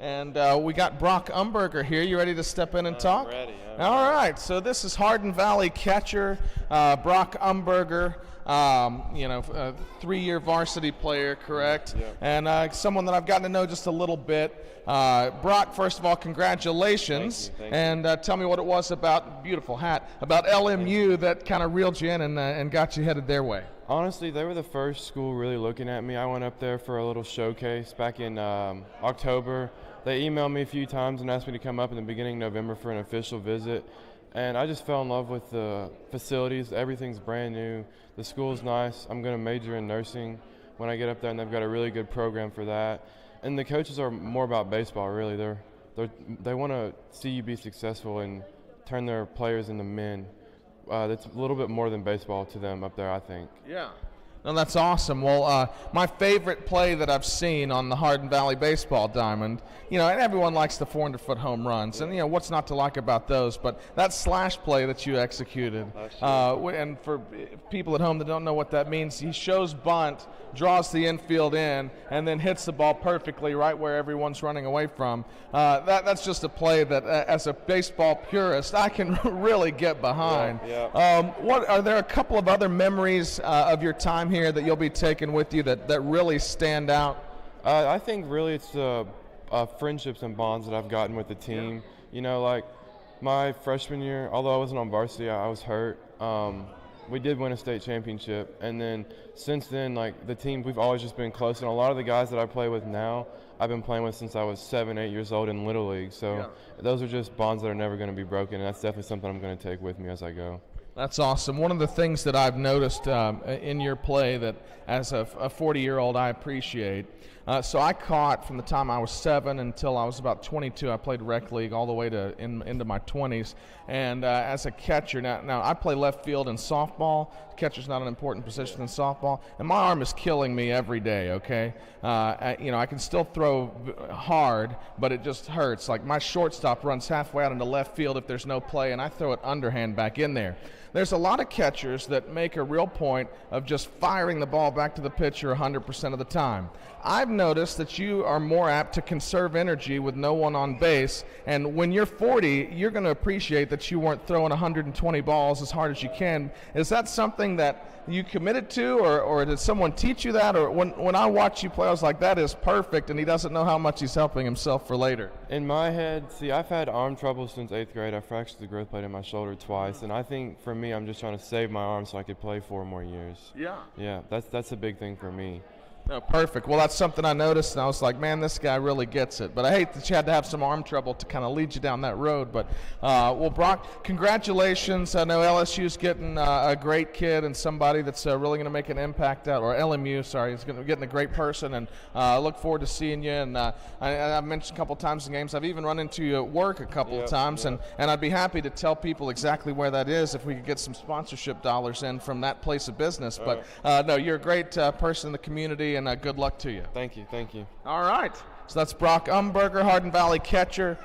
And we got Brock Umberger here. You ready to step in and talk? I'm ready. All right. So this is Hardin Valley catcher Brock Umberger. A 3-year varsity player, correct? Yep. And someone that I've gotten to know just a little bit. Brock, first of all, congratulations. Thank you. And tell me what it was about, beautiful hat, about LMU that kind of reeled you in and got you headed their way. Honestly, they were the first school really looking at me. I went up there for a little showcase back in October. They emailed me a few times and asked me to come up in the beginning of November for an official visit. And I just fell in love with the facilities. Everything's brand new. The school's nice. I'm going to major in nursing when I get up there, and they've got a really good program for that. And the coaches are more about baseball, really. They want to see you be successful and turn their players into men. That's a little bit more than baseball to them up there, I think. Yeah. No, that's awesome. Well, my favorite play that I've seen on the Hardin Valley baseball diamond, and everyone likes the 400-foot home runs, and what's not to like about those? But that slash play that you executed, and for people at home that don't know what that means, he shows bunt, draws the infield in, and then hits the ball perfectly right where everyone's running away from. That's just a play that, as a baseball purist, I can really get behind. Yeah. What are there a couple of other memories of your time here that you'll be taking with you that really stand out? I think really it's the friendships and bonds that I've gotten with the team. Yeah. Like my freshman year, although I wasn't on varsity, I was hurt. We did win a state championship, and then since then, like the team, we've always just been close. And a lot of the guys that I play with now, I've been playing with since I was 7, 8 years old in Little League. So those are just bonds that are never going to be broken, and that's definitely something I'm going to take with me as I go. That's awesome. One of the things that I've noticed in your play that as a 40-year-old I appreciate, so I caught from the time I was 7 until I was about 22. I played rec league all the way to into my 20s. And as a catcher, now I play left field in softball. Catcher's not an important position in softball. And my arm is killing me every day, okay? I can still throw hard, but it just hurts. Like my shortstop runs halfway out into left field if there's no play, and I throw it underhand back in there. There's a lot of catchers that make a real point of just firing the ball back to the pitcher 100% of the time. I've noticed that you are more apt to conserve energy with no one on base, and when you're 40, you're going to appreciate that you weren't throwing 120 balls as hard as you can. Is that something that you committed to, or did someone teach you that? Or when I watch you play, I was like, that is perfect, and he doesn't know how much he's helping himself for later. In my head, I've had arm trouble since 8th grade. I fractured the growth plate in my shoulder twice, and I think for me, I'm just trying to save my arm so I could play 4 more years. Yeah, that's a big thing for me. No, perfect. Well, that's something I noticed, and I was like, man, this guy really gets it. But I hate that you had to have some arm trouble to kind of lead you down that road. But, well, Brock, congratulations. I know LSU's getting a great kid and somebody that's really going to make an impact out, or LMU, sorry, is going to getting a great person, and I look forward to seeing you. And I've mentioned a couple times in games, I've even run into you at work a couple of times, and I'd be happy to tell people exactly where that is if we could get some sponsorship dollars in from that place of business. But, no, you're a great person in the community, and good luck to you. Thank you. All right. So that's Brock Umberger, Hardin Valley catcher.